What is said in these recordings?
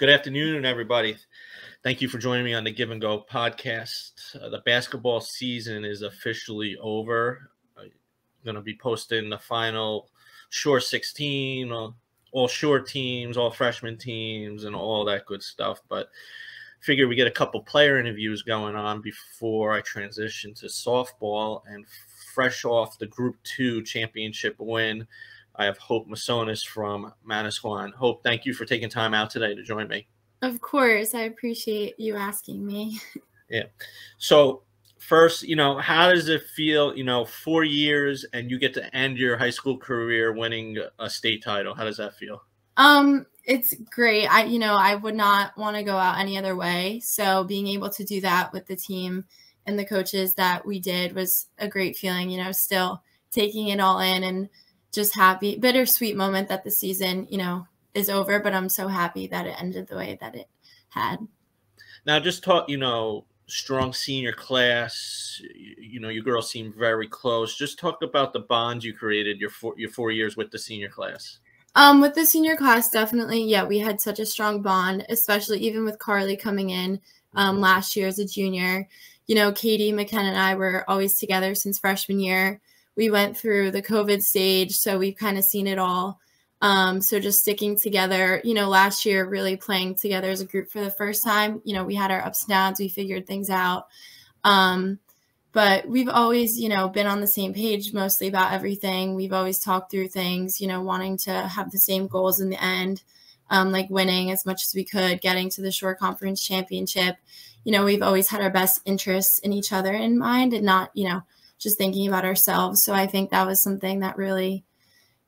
Good afternoon, everybody. Thank you for joining me on the Give and Go podcast. The basketball season is officially over. I'm going to be posting the final Shore 16, all Shore teams, all freshman teams, and all that good stuff. But figure we get a couple player interviews going on before I transition to softball. And fresh off the Group 2 championship win, I have Hope Masonius from Manasquan. Hope, thank you for taking time out today to join me. Of course. I appreciate you asking me. Yeah. So first, how does it feel, 4 years and you get to end your high school career winning a state title? How does that feel? It's great. I would not want to go out any other way. So being able to do that with the team and the coaches that we did was a great feeling, still taking it all in and just happy, bittersweet moment that the season, is over, but I'm so happy that it ended the way that it had. Now just talk, strong senior class, you girls seem very close. Just talk about the bonds you created your 4 years with the senior class. With the senior class, definitely. Yeah, we had such a strong bond, especially even with Carly coming in last year as a junior. Katie, McKenna, and I were always together since freshman year. We went through the COVID stage, so we've kind of seen it all. So just sticking together, last year really playing together as a group for the first time. We had our ups and downs. We figured things out. But we've always, been on the same page mostly about everything. We've always talked through things, wanting to have the same goals in the end, like winning as much as we could, getting to the Shore Conference Championship. We've always had our best interests in each other in mind and not, just thinking about ourselves. So I think that was something that really,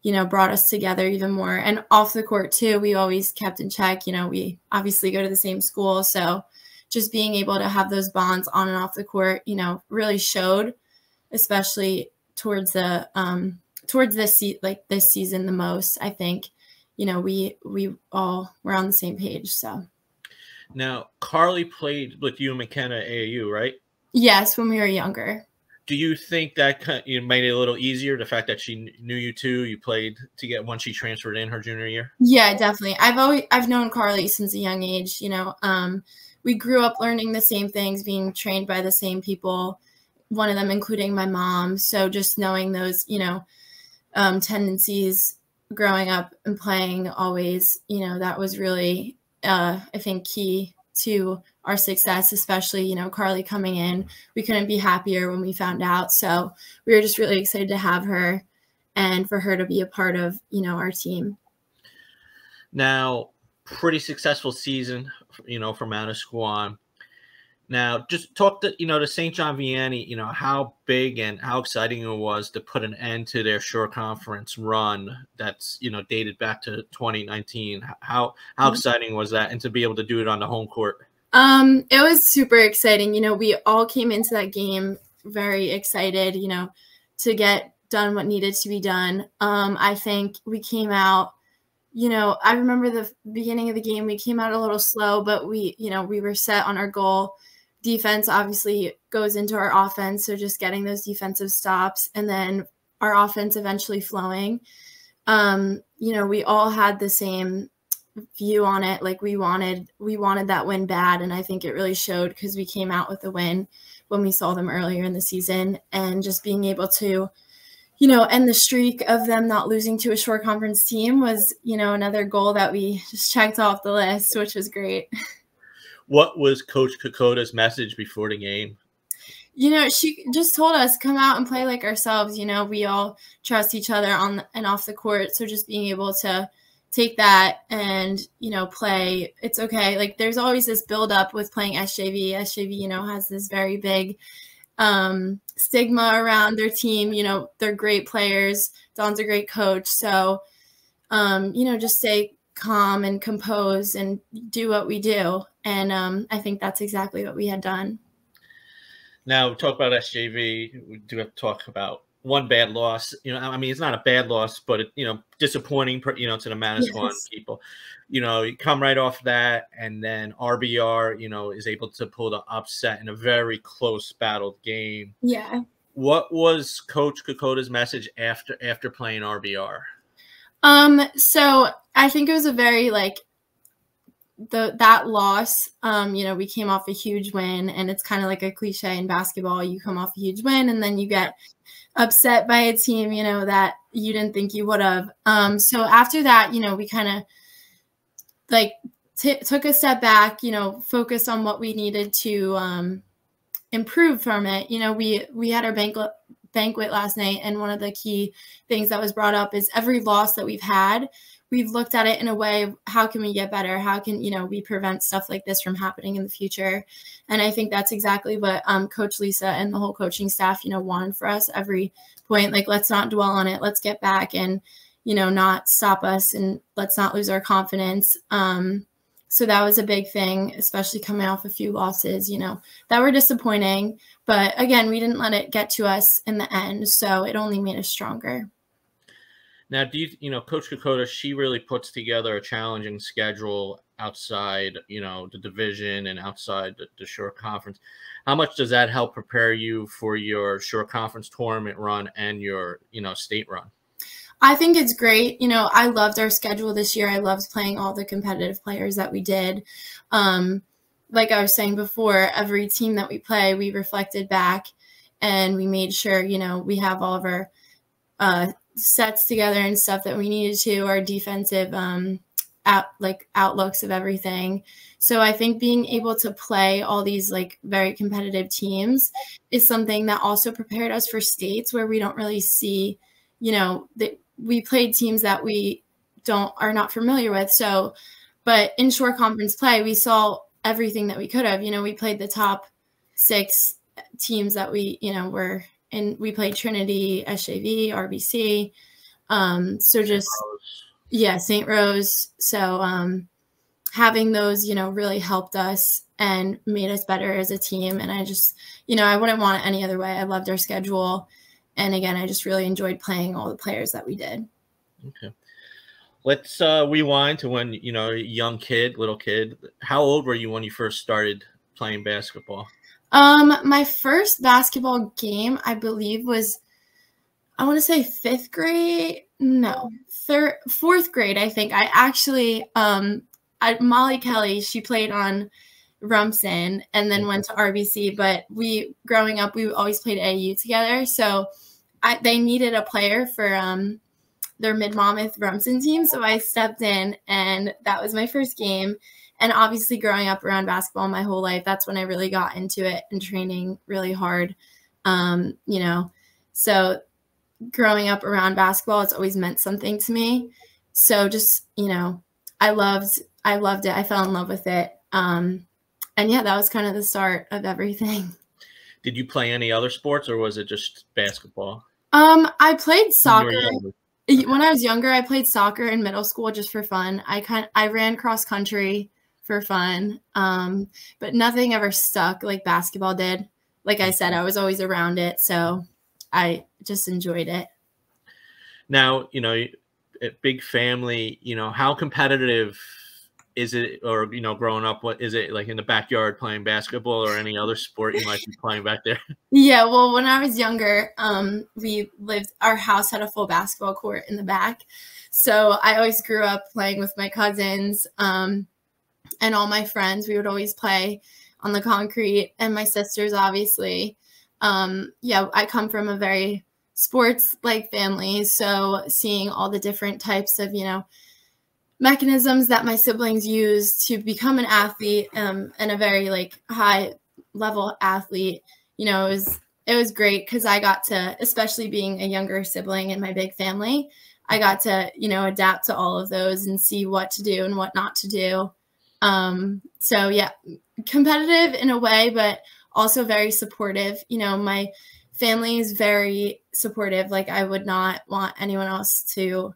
brought us together even more. And off the court too, we always kept in check. We obviously go to the same school. So just being able to have those bonds on and off the court, really showed, especially towards the this season the most. I think, we all were on the same page. So now Carly played with you and McKenna at AAU, right? Yes, when we were younger. Do you think that made it a little easier, the fact that she knew you too? You played to get once she transferred in her junior year? Yeah, definitely. I've known Carly since a young age. We grew up learning the same things, being trained by the same people, one of them including my mom. So just knowing those, tendencies growing up and playing always, that was really, I think, key to our success, especially, Carly coming in. We couldn't be happier when we found out. So we were just really excited to have her and for her to be a part of, our team. Now, pretty successful season, for Manasquan. Now, just talk to, to St. John Vianney, how big and how exciting it was to put an end to their Shore Conference run that's, dated back to 2019. How exciting was that? And to be able to do it on the home court? It was super exciting. We all came into that game very excited, to get done what needed to be done. I think we came out, I remember the beginning of the game, we came out a little slow, but we were set on our goal. Defense obviously goes into our offense. So just getting those defensive stops and then our offense eventually flowing. We all had the same view on it. Like we wanted that win bad. And I think it really showed because we came out with a win when we saw them earlier in the season, and just being able to, end the streak of them not losing to a Shore Conference team was, another goal that we just checked off the list, which was great. What was Coach Kokoda's message before the game? She just told us, come out and play like ourselves. We all trust each other on and off the court. So just being able to take that and, play, it's okay. Like there's always this build up with playing SJV. SJV, has this very big stigma around their team. They're great players. Don's a great coach. So, just stay calm and compose and do what we do. And I think that's exactly what we had done. Now, talk about SJV. We do have to talk about one bad loss. It's not a bad loss, but disappointing, to the Manasquan people. You come right off that, and then RBR, is able to pull the upset in a very close battled game. Yeah. What was Coach Kokoda's message after playing RBR? So I think it was a very that loss, we came off a huge win, and it's kind of like a cliche in basketball. You come off a huge win and then you get upset by a team, that you didn't think you would have. So after that, we kind of like took a step back, focused on what we needed to improve from it. We had our banquet last night, and one of the key things that was brought up is every loss that we've looked at it in a way of how can we get better? How can, we prevent stuff like this from happening in the future? And I think that's exactly what Coach Lisa and the whole coaching staff, wanted for us every point. Like, let's not dwell on it. Let's get back and, not stop us, and let's not lose our confidence. So that was a big thing, especially coming off a few losses, that were disappointing. But again, we didn't let it get to us in the end. So it only made us stronger. Now, Coach Kokoda, she really puts together a challenging schedule outside, the division and outside the Shore Conference. How much does that help prepare you for your Shore Conference tournament run and your, state run? I think it's great. I loved our schedule this year. I loved playing all the competitive players that we did. Like I was saying before, every team that we play, we reflected back and we made sure, we have all of our sets together and stuff that we needed to, our defensive outlooks of everything. So I think being able to play all these very competitive teams is something that also prepared us for states where we don't really see, that we played teams that we are not familiar with. So, but in Shore Conference play, we saw everything that we could have. We played the top 6 teams that we, were in. We played Trinity, SJV, RBC. So just, St. Rose. So having those, really helped us and made us better as a team. And I just, I wouldn't want it any other way. I loved our schedule. And again, I just really enjoyed playing all the players that we did. Okay. Let's rewind to when, little kid. How old were you when you first started playing basketball? My first basketball game, I believe, was, I want to say 5th grade. No, 4th grade, I think. I actually, Molly Kelly, she played on Rumson and then went to RBC. But growing up, we always played AAU together. So they needed a player for their Mid-Monmouth Rumson team. So I stepped in, and that was my first game. And obviously growing up around basketball my whole life, that's when I really got into it and training really hard. So growing up around basketball, it's always meant something to me. So just, I loved it. I fell in love with it. And yeah, that was kind of the start of everything. Did you play any other sports, or was it just basketball? I played soccer. When I was younger, I played soccer in middle school just for fun. I ran cross country for fun, but nothing ever stuck like basketball did. Like I said, I was always around it, so I just enjoyed it. Now, a big family, how competitive is it, or, growing up, what is it like in the backyard playing basketball or any other sport you might be playing back there? Yeah, well, when I was younger, our house had a full basketball court in the back. So I always grew up playing with my cousins and all my friends. We would always play on the concrete, and my sisters, obviously. I come from a very sports-like family. So seeing all the different types of, mechanisms that my siblings use to become an athlete and a very high level athlete, it was great because I got to, especially being a younger sibling in my big family, I got to, adapt to all of those and see what to do and what not to do. So yeah, competitive in a way, but also very supportive. My family is very supportive. I would not want anyone else to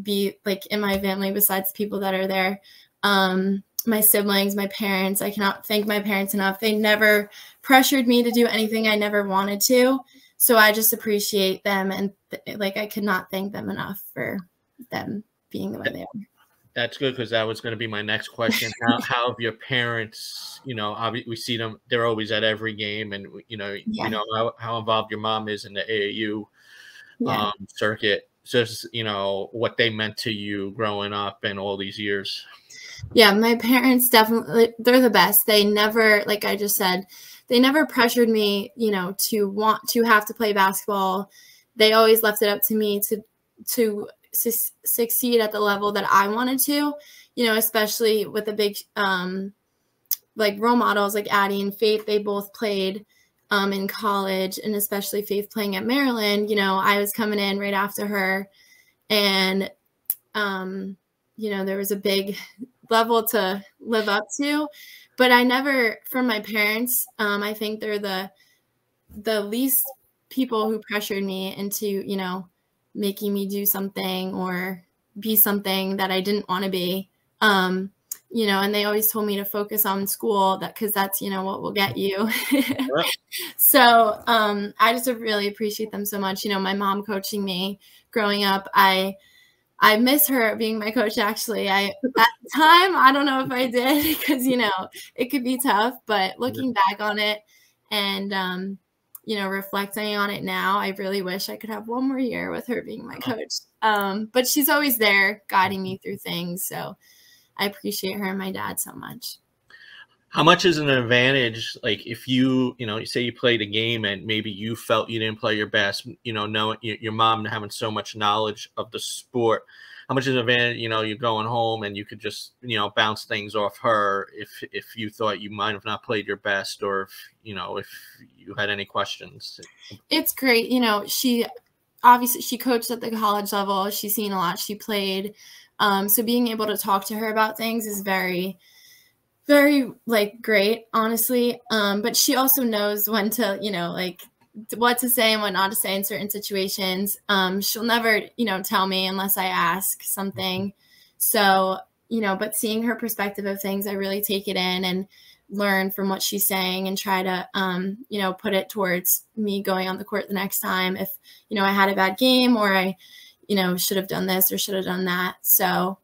be in my family besides the people that are there. My siblings, my parents, I cannot thank my parents enough. They never pressured me to do anything I never wanted to. So I just appreciate them, and I could not thank them enough for them being the way they are. That's good, because that was going to be my next question. How have your parents, we see them, they're always at every game, and how involved your mom is in the AAU circuit. Just, what they meant to you growing up and all these years. Yeah, my parents definitely, they're the best. They never, like I just said, they never pressured me, to want to have to play basketball. They always left it up to me to succeed at the level that I wanted to, especially with the big, like role models like Addie and Faith. They both played in college, and especially Faith playing at Maryland. I was coming in right after her, and, there was a big level to live up to, but I never, from my parents, I think they're the least people who pressured me into, making me do something or be something that I didn't want to be. And they always told me to focus on school, because that's, what will get you. So I just really appreciate them so much. My mom coaching me growing up, I miss her being my coach, actually. At the time, I don't know if I did, because, it could be tough, but looking back on it and, reflecting on it now, I really wish I could have one more year with her being my coach. But she's always there guiding me through things. So I appreciate her and my dad so much. How much is an advantage, like if you say you played a game and maybe you felt you didn't play your best, knowing your mom having so much knowledge of the sport, how much is an advantage, you're going home and you could just, bounce things off her if you thought you might have not played your best, or if you had any questions? It's great. She coached at the college level. She's seen a lot. She played. So being able to talk to her about things is very, very great, honestly. But she also knows when to, what to say and what not to say in certain situations. She'll never, tell me unless I ask something. So, but seeing her perspective of things, I really take it in and learn from what she's saying and try to, put it towards me going on the court the next time. If, I had a bad game, or I, should have done this or should have done that. So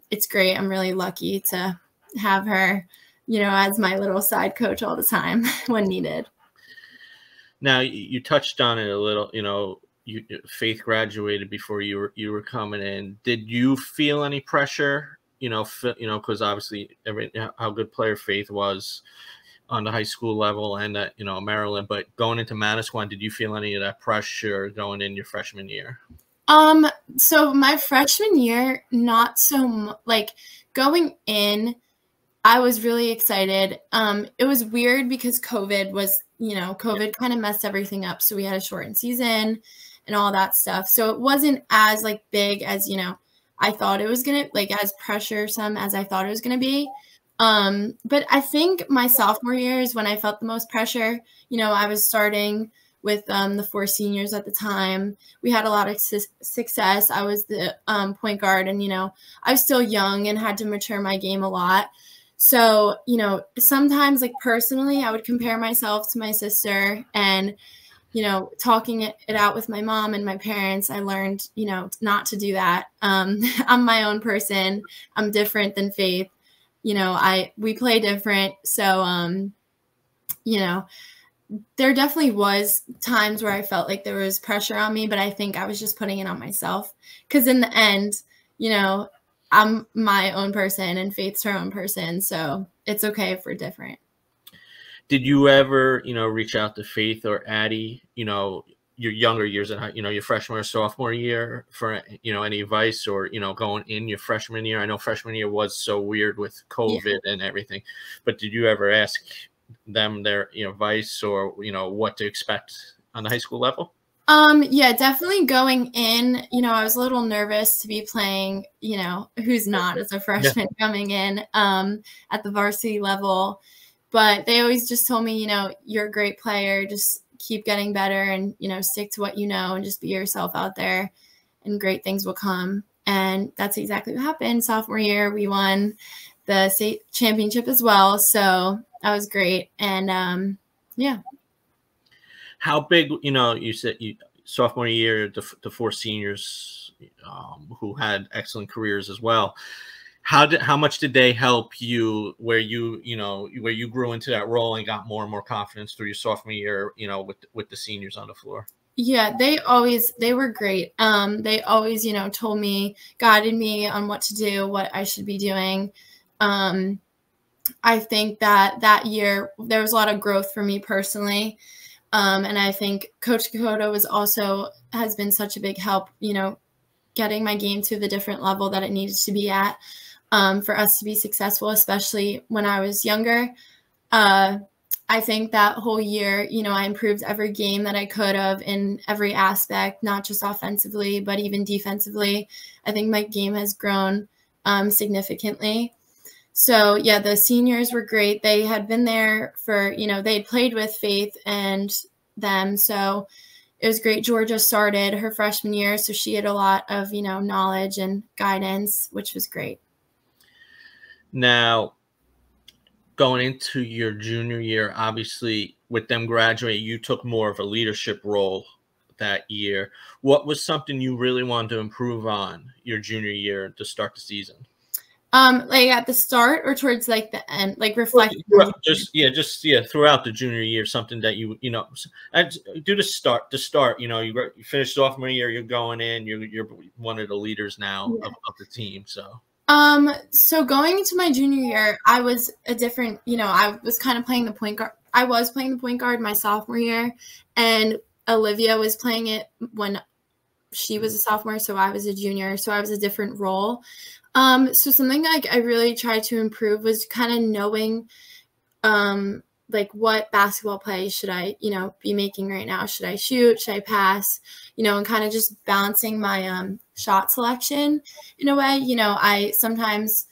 it's great. I'm really lucky to have her, as my little side coach all the time when needed. Now you touched on it a little, Faith graduated before you were coming in. Did you feel any pressure, because obviously how good player Faith was on the high school level and at, Maryland, but going into Manasquan, did you feel any of that pressure going in your freshman year? So my freshman year, not so going in, I was really excited. It was weird because COVID kind of messed everything up. So we had a shortened season and all that stuff. So it wasn't as big as, I thought it was going to, as pressuresome as I thought it was going to be. But I think my sophomore year is when I felt the most pressure. I was starting with the 4 seniors at the time. We had a lot of success. I was the point guard, and, I was still young and had to mature my game a lot. So, sometimes personally, I would compare myself to my sister, and, talking it out with my mom and my parents, I learned, not to do that. I'm my own person. I'm different than Faith. We play different. So, there definitely was times where I felt like there was pressure on me, but I think I was just putting it on myself, because in the end, I'm my own person and Faith's her own person. So it's okay if we're different. Did you ever, reach out to Faith or Addie, your younger years, your freshman or sophomore year for, any advice, or, going in your freshman year? I know freshman year was so weird with COVID and everything, but did you ever ask them their, advice, or, what to expect on the high school level? Yeah, definitely going in, I was a little nervous to be playing, who's not as a freshman coming in at the varsity level. But they always just told me, you're a great player. Just keep getting better and, stick to what you know and just be yourself out there, and great things will come. And that's exactly what happened. Sophomore year, we won the state championship as well. So that was great. And yeah. How big, you said sophomore year, the 4 seniors who had excellent careers as well. How much did they help you where where you grew into that role and got more and more confidence through your sophomore year, with the seniors on the floor? Yeah, they were great. They always, told me, guided me on what to do, what I should be doing. I think that year there was a lot of growth for me personally. And I think Coach Kokoda has been such a big help, getting my game to the different level that it needed to be at, for us to be successful, especially when I was younger. I think that whole year, I improved every game that I could have in every aspect, not just offensively, but even defensively. I think my game has grown significantly. So, yeah, the seniors were great. They had been there for, they played with Faith and them. So it was great. Georgia started her freshman year, so she had a lot of, knowledge and guidance, which was great. Now, going into your junior year, obviously with them graduating, you took more of a leadership role that year. What was something you really wanted to improve on your junior year to start the season? Like at the start or towards like the end, like reflecting. Just throughout the junior year, something that you do to start. You finished sophomore year, you're going in, you're one of the leaders now of the team. So going into my junior year, I was a different, I was kind of playing the point guard. I was playing the point guard my sophomore year, and Olivia was playing it when she was a sophomore, so I was a junior, so I was a different role. So something like I really tried to improve was kind of knowing, like what basketball play should I, be making right now? Should I shoot? Should I pass? And kind of just balancing my shot selection in a way. I sometimes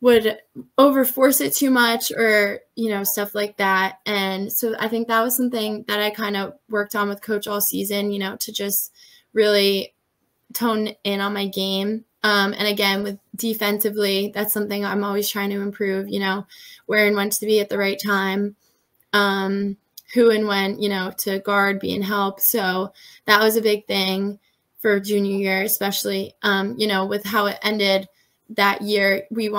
would overforce it too much or, stuff like that. And so I think that was something that I kind of worked on with Coach all season, to just really tone in on my game. And again, with defensively, that's something I'm always trying to improve, where and when to be at the right time, who and when, to guard, be in help. So that was a big thing for junior year, especially, with how it ended that year. We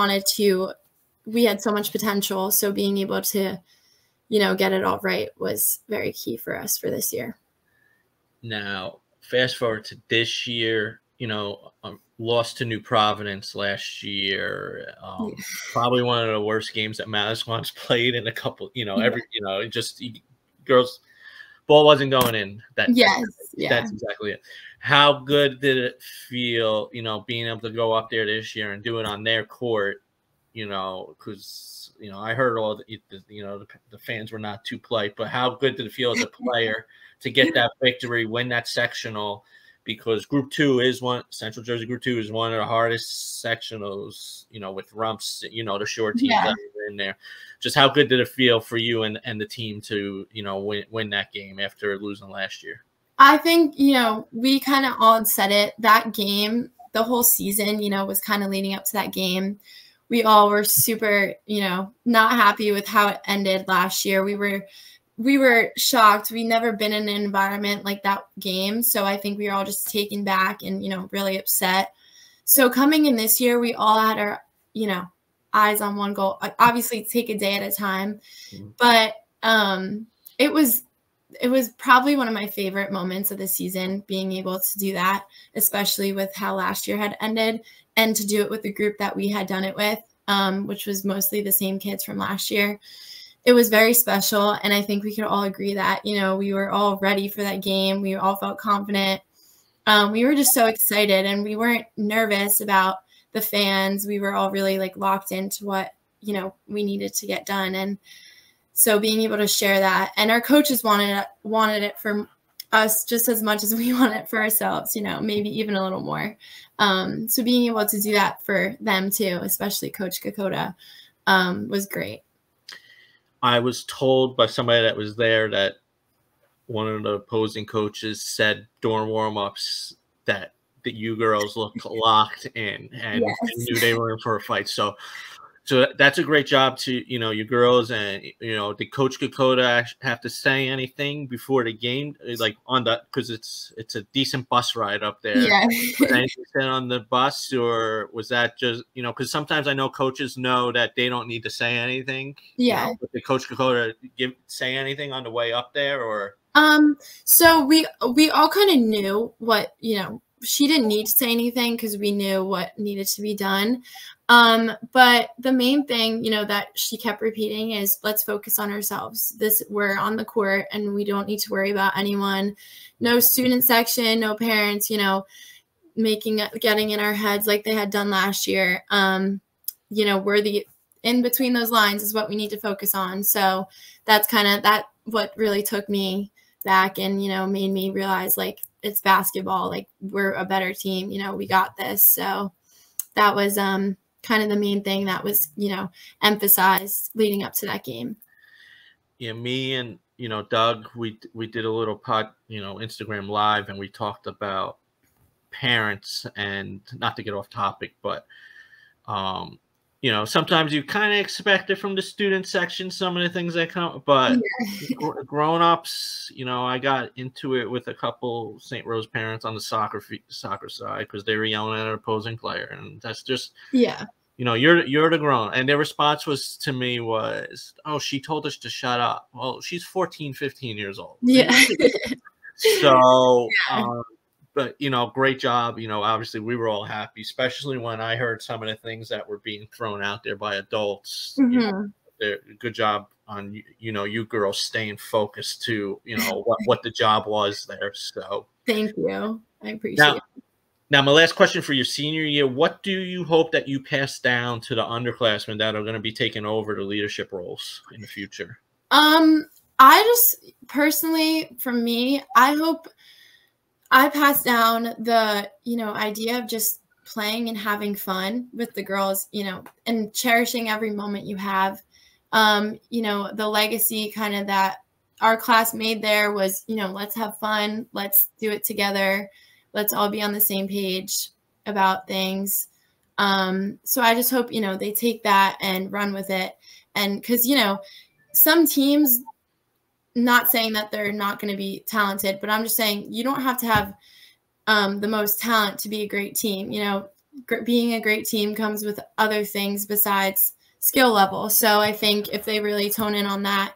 had so much potential. So being able to, get it all right was very key for us for this year. Now, fast forward to this year, lost to New Providence last year. Probably one of the worst games that Manasquan's played in a couple, girls ball wasn't going in. That's exactly it. How good did it feel, being able to go up there this year and do it on their court, because, I heard all the fans were not too polite, but how good did it feel as a player to get that victory, win that sectional? Because Central Jersey Group 2 is one of the hardest sectionals, with rumps, the short teams that are in there. Just how good did it feel for you and the team to, win that game after losing last year? I think, we kind of all said it. That game, the whole season, was kind of leading up to that game. We all were super, not happy with how it ended last year. We were shocked. We'd never been in an environment like that game. So I think we were all just taken back and, really upset. So coming in this year, we all had our, eyes on one goal. Obviously, take a day at a time. But it was probably one of my favorite moments of the season, being able to do that, especially with how last year had ended, and to do it with the group that we had done it with, which was mostly the same kids from last year. It was very special, and I think we could all agree that, we were all ready for that game. We all felt confident. We were just so excited, and we weren't nervous about the fans. We were all really locked into what, we needed to get done. And so being able to share that, and our coaches wanted it for us just as much as we want it for ourselves, maybe even a little more. So being able to do that for them too, especially Coach Kokoda, was great. I was told by somebody that was there that one of the opposing coaches said during warm-ups that you girls looked locked in and knew they were in for a fight. So that's a great job to, your girls. And, did Coach Kokoda have to say anything before the game? Because it's a decent bus ride up there. Yeah. Was anything said on the bus, or was that just, because sometimes I know coaches know that they don't need to say anything. Yeah. But did Coach Kokoda say anything on the way up there, or? So we all kind of knew what, she didn't need to say anything because we knew what needed to be done. But the main thing, that she kept repeating is, let's focus on ourselves. We're on the court and we don't need to worry about anyone. No student section, no parents, getting in our heads like they had done last year. We're in between those lines is what we need to focus on. So that's kind of what really took me back and, made me realize, like, it's basketball, like, we're a better team, we got this. So that was kind of the main thing that was, emphasized leading up to that game. Yeah, me and, Doug, we did a little Instagram live, and we talked about parents, and not to get off topic, but sometimes you kind of expect it from the student section, some of the things that come, but grown-ups, I got into it with a couple St. Rose parents on the soccer side because they were yelling at an opposing player, and that's just, you're the grown, and their response to me was, oh, she told us to shut up. Well, she's 14, 15 years old. Yeah. So, but, great job. Obviously we were all happy, especially when I heard some of the things that were being thrown out there by adults. Good job on, you girls staying focused to, what the job was there. So thank you. I appreciate it. Now, my last question for your senior year, what do you hope that you pass down to the underclassmen that are going to be taking over the leadership roles in the future? I just personally, for me, I hope I pass down the, idea of just playing and having fun with the girls, and cherishing every moment you have. The legacy kind of that our class made there was, let's have fun. Let's do it together. Let's all be on the same page about things. So I just hope, they take that and run with it. And because, some teams, not saying that they're not going to be talented, but I'm just saying you don't have to have the most talent to be a great team. Being a great team comes with other things besides skill level. So I think if they really tone in on that,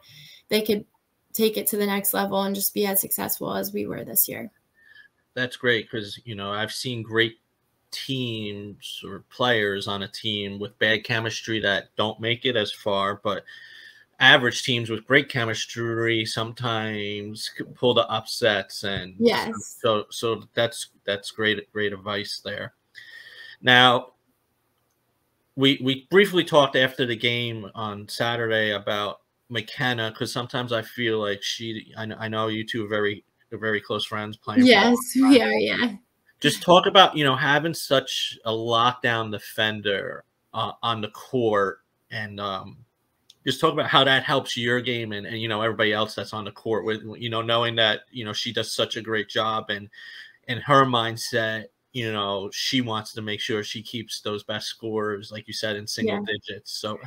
they could take it to the next level and just be as successful as we were this year. That's great because, I've seen great teams or players on a team with bad chemistry that don't make it as far, but average teams with great chemistry sometimes pull the upsets, and so that's great advice there. Now, we briefly talked after the game on Saturday about McKenna, because sometimes I feel like I know you two are very close friends playing. Yes, we are. Yeah. Just talk about, having such a lockdown defender on the court, and just talk about how that helps your game and everybody else that's on the court with, knowing that, she does such a great job, and in her mindset, she wants to make sure she keeps those best scores, like you said, in single digits. So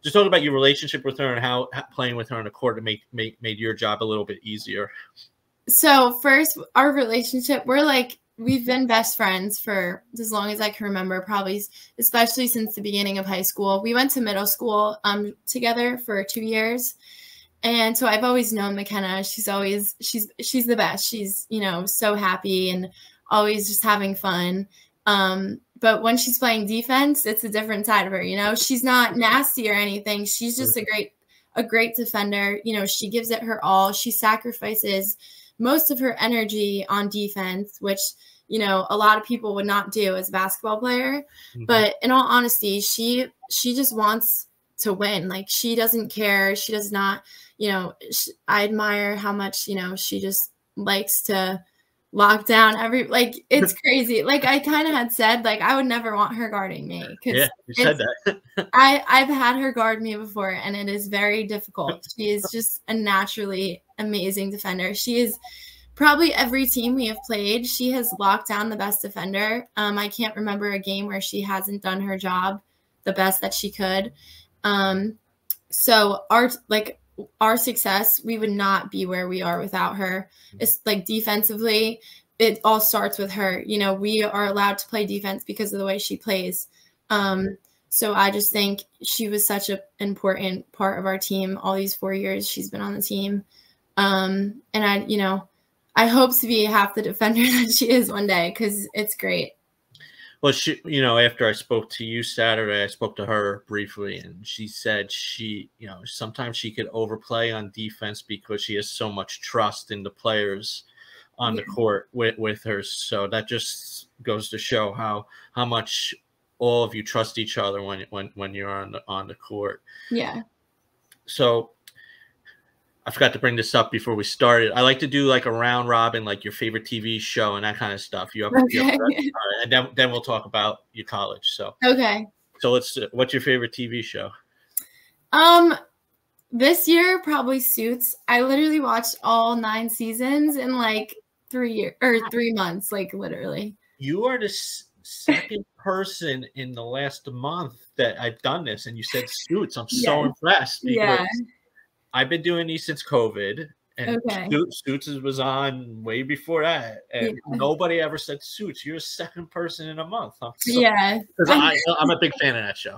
just talk about your relationship with her and how playing with her on the court made your job a little bit easier. So first, our relationship, we've been best friends for as long as I can remember, probably, especially since the beginning of high school. We went to middle school together for 2 years. And so I've always known McKenna. She's the best. She's, so happy and always just having fun. But when she's playing defense, it's a different side of her. She's not nasty or anything. She's just a great defender. She gives it her all. She sacrifices most of her energy on defense, which, a lot of people would not do as a basketball player. But in all honesty, she just wants to win. Like, she doesn't care. She does not, I admire how much, she just likes to lock down it's crazy. Like, I kind of had said, I would never want her guarding me. Yeah, you said that. I've had her guard me before, and it is very difficult. She is just a naturally amazing defender. She is probably every team we have played, she has locked down the best defender. I can't remember a game where she hasn't done her job the best that she could. So our success, we would not be where we are without her. It's defensively, it all starts with her. We are allowed to play defense because of the way she plays. So I just think she was such an important part of our team all these 4 years she's been on the team. And I hope to be half the defender that she is one day, because it's great. Well, she, after I spoke to you Saturday, I spoke to her briefly, and she said sometimes she could overplay on defense because she has so much trust in the players on the court with her. So that just goes to show how much all of you trust each other when you're on the court. Yeah. So I forgot to bring this up before we started. I like to do like a round robin, like your favorite TV show and that kind of stuff. You up for that? And then we'll talk about your college. So okay. So what's your favorite TV show? This year probably Suits. I literally watched all 9 seasons in like 3 months, like literally. You are the second person in the last month that I've done this, and you said Suits. I'm so impressed because I've been doing these since COVID, and Suits was on way before that, and nobody ever said Suits. You're the second person in a month. Because I'm a big fan of that show.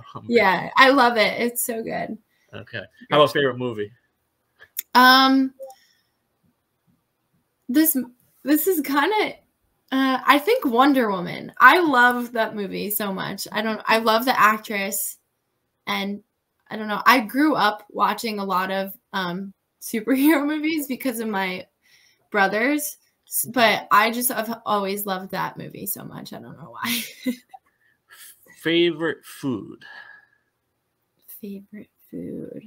I love it. It's so good. Okay. How about favorite movie? This is kind of I think Wonder Woman. I love that movie so much. I love the actress, and I don't know. I grew up watching a lot of superhero movies because of my brothers, but I've always loved that movie so much. I don't know why. Favorite food? Favorite food?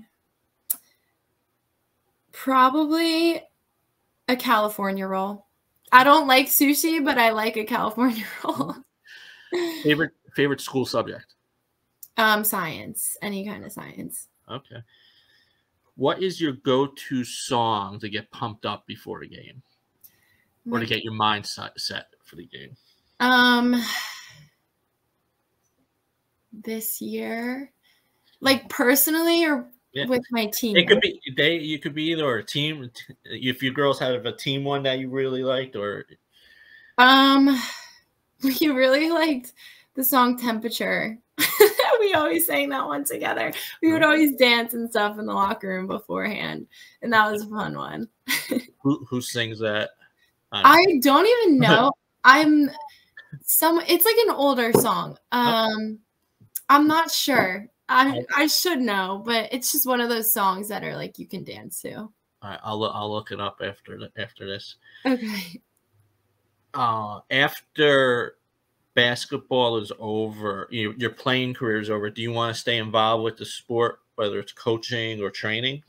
Probably a California roll. I don't like sushi, but I like a California roll. Favorite school subject? Science. Any kind of science. Okay. What is your go-to song to get pumped up before a game, or to get your mind set for the game? This year, like personally, or with my team? It could be you could be either a team. If you girls have a team one that you really liked, or we really liked the song Temperature. We always sang that one together. We would always dance and stuff in the locker room beforehand, and that was a fun one. Who sings that? I don't even know. It's like an older song. I'm not sure. I should know, but it's just one of those songs that are like you can dance to. All right, I'll look it up after this. Okay. After basketball is over, your playing career is over, do you want to stay involved with the sport, whether it's coaching or training?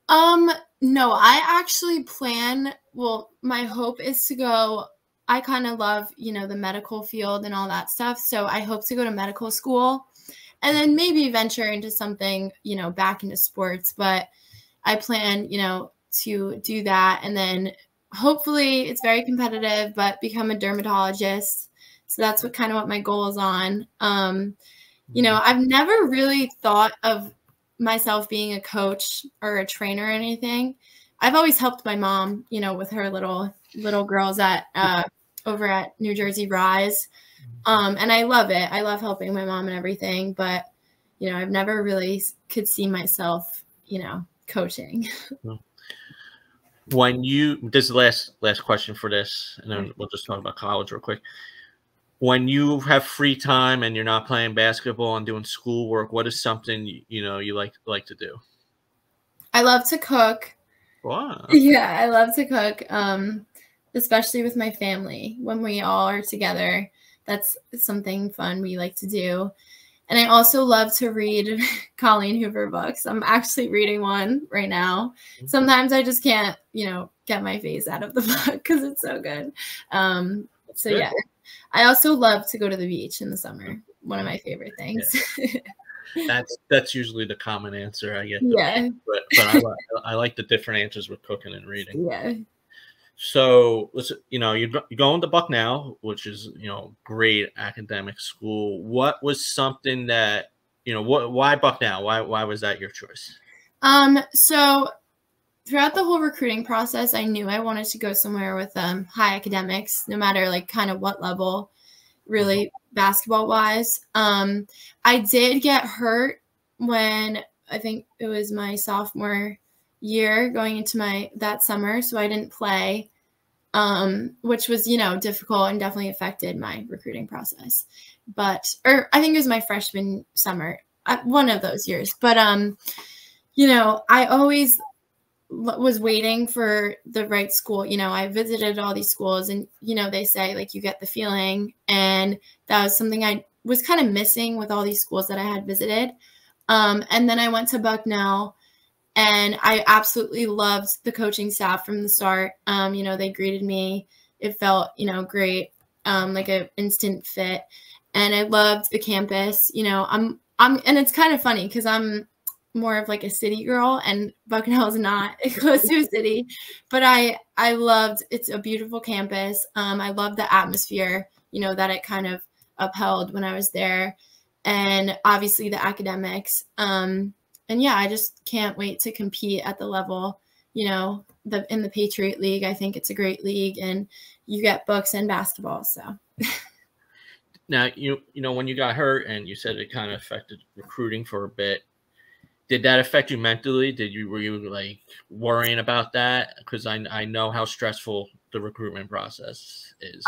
No, I actually plan. Well, my hope is to go. I kind of love, the medical field and all that stuff. So I hope to go to medical school and then maybe venture into something, back into sports. But I plan, to do that. And then hopefully it's very competitive, but become a dermatologist. So that's what my goal is on. I've never really thought of myself being a coach or a trainer or anything. I've always helped my mom, with her little girls at over at New Jersey Rise. And I love it. I love helping my mom and everything, but I've never really could see myself, coaching. This is the last question for this, and then we'll just talk about college real quick. When you have free time and you're not playing basketball and doing schoolwork, what is something you like to do? I love to cook. Wow. Yeah, I love to cook, especially with my family. When we all are together, that's something fun we like to do. And I also love to read Colleen Hoover books. I'm actually reading one right now. Sometimes I just can't, get my face out of the book because it's so good. Yeah. I also love to go to the beach in the summer. One of my favorite things. Yeah. That's usually the common answer I get. Yeah. But I like the different answers with cooking and reading. Yeah. So you're going to Bucknell, which is, great academic school. What was something that, why Bucknell? Why was that your choice? So throughout the whole recruiting process, I knew I wanted to go somewhere with high academics, no matter what level, really basketball wise. I did get hurt when I think it was my sophomore year going into that summer, so I didn't play, which was, difficult and definitely affected my recruiting process. Or I think it was my freshman summer, one of those years. But, I always was waiting for the right school. I visited all these schools, and, they say, like, you get the feeling. And that was something I was kind of missing with all these schools that I had visited. And then I went to Bucknell, and I absolutely loved the coaching staff from the start. They greeted me. It felt, great, like an instant fit. And I loved the campus. And it's kind of funny because I'm more of like a city girl, and Bucknell is not close to a city, but I loved, it's a beautiful campus. I loved the atmosphere, that it kind of upheld when I was there, and obviously the academics. And yeah, I just can't wait to compete at the level, in the Patriot League. I think it's a great league, and you get books and basketball. So now, when you got hurt and you said it kind of affected recruiting for a bit, did that affect you mentally? Were you like worrying about that? Because I know how stressful the recruitment process is.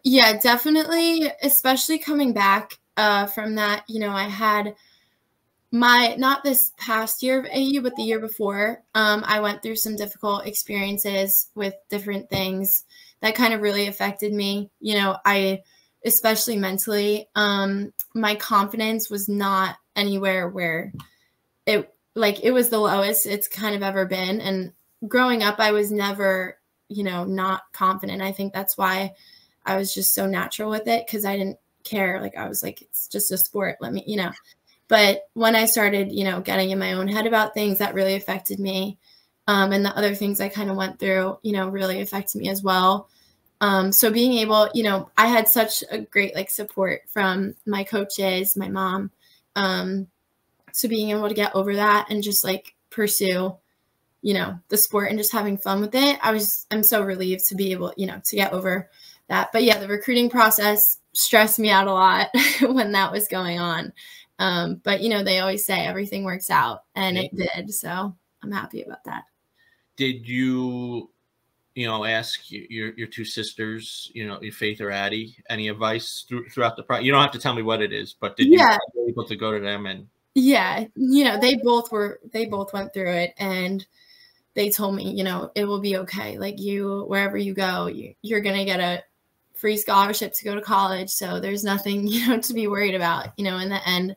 Yeah, definitely, especially coming back from that. I had not this past year of AU, but the year before, I went through some difficult experiences with different things that kind of really affected me. Especially mentally, my confidence was not anywhere where it was the lowest it's kind of ever been. And growing up, I was never, not confident. I think that's why I was just so natural with it, because I didn't care. Like, I was like, it's just a sport. Let me, But when I started, getting in my own head about things, that really affected me. And the other things I kind of went through, really affected me as well. So being able, I had such a great support from my coaches, my mom. So being able to get over that and just pursue, the sport and just having fun with it, I'm so relieved to be able, to get over that. But yeah, the recruiting process stressed me out a lot when that was going on. But they always say everything works out, and it did. So I'm happy about that. Did you, ask your two sisters, your Faith or Addie, any advice throughout the process? You don't have to tell me what it is, but did you be able to go to them and? Yeah, they both went through it, and they told me, it will be okay. Like, wherever you go, you're going to get a free scholarship to go to college. So there's nothing, to be worried about, in the end,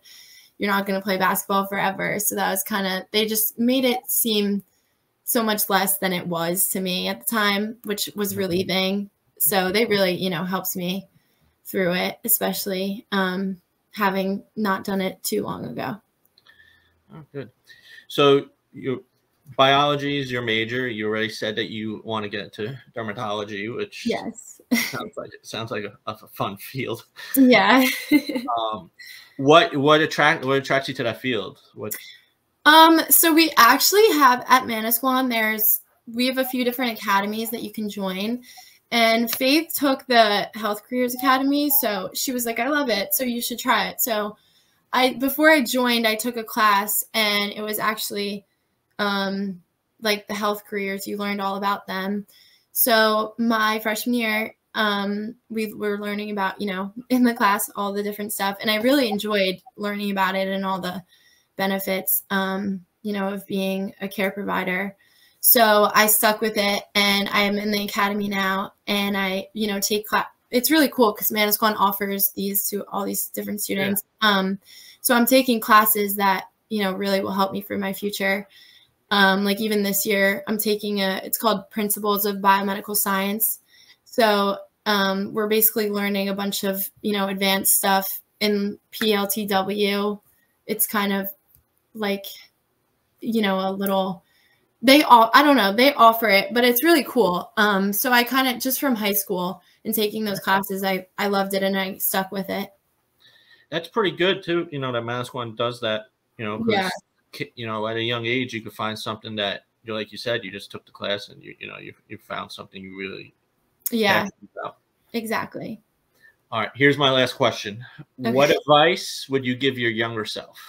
you're not going to play basketball forever. So that was they just made it seem so much less than it was to me at the time, which was relieving. So they really, helped me through it, especially having not done it too long ago. Oh, good. So biology is your major. You already said that you want to get into dermatology, which yes, sounds like a fun field. Yeah. What attracts you to that field? So we actually have at Manasquan, we have a few different academies that you can join, and Faith took the Health Careers Academy. So she was like, I love it, so you should try it. So before I joined, I took a class, and it was actually the health careers. You learned all about them. So my freshman year, we were learning about, in the class, all the different stuff. And I really enjoyed learning about it and all the benefits, of being a care provider. So I stuck with it, and I am in the academy now, and I, take class. It's really cool because Manasquan offers these to all these different students. Yeah. So I'm taking classes that, really will help me for my future. Even this year, I'm taking it's called Principles of Biomedical Science. So we're basically learning a bunch of, advanced stuff in PLTW. It's kind of a little, they offer it, but it's really cool. So I kind of, just from high school and taking those classes, I loved it, and I stuck with it. That's pretty good too. That Manasquan does that, because, at a young age, you could find something that, like you said, you just took the class and you found something you really. Yeah, exactly. All right. Here's my last question. Okay. What advice would you give your younger self?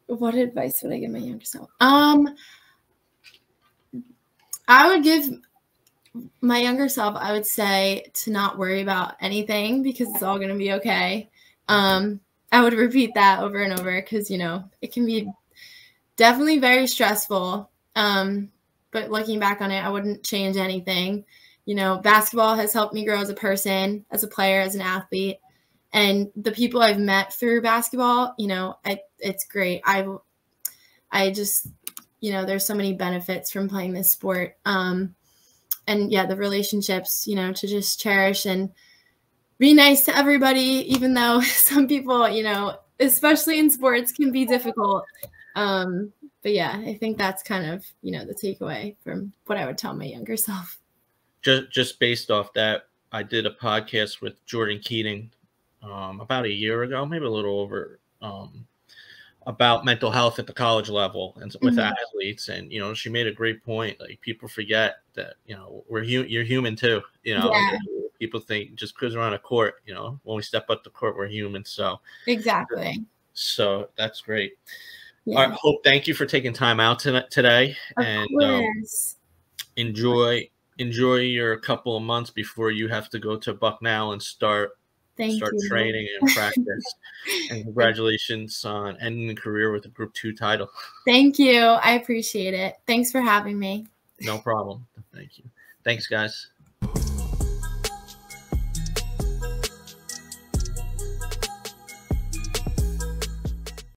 What advice would I give my younger self? I would give my younger self, I would say to not worry about anything because it's all going to be okay. I would repeat that over and over because, you know, it can be definitely very stressful. But looking back on it, I wouldn't change anything. You know, basketball has helped me grow as a person, as a player, as an athlete. And the people I've met through basketball, you know, it's great. I just, you know, there's so many benefits from playing this sport. And yeah, the relationships, you know, to just cherish and be nice to everybody, even though some people, you know, especially in sports, can be difficult. But yeah, I think that's kind of, you know, the takeaway from what I would tell my younger self. Just based off that, I did a podcast with Jordan Keating about a year ago, maybe a little over, about mental health at the college level and with athletes. And, you know, she made a great point. Like, people forget that, you know, you're human too. You know, people think just because we're on a court, you know, when we step up the court, we're human. So exactly. So that's great. Yeah. All right, Hope, thank you for taking time out today. Of course. Enjoy your couple of months before you have to go to Bucknell and start training and practice. And congratulations on ending the career with a Group 2 title. Thank you. I appreciate it. Thanks for having me. No problem. Thank you. Thanks, guys.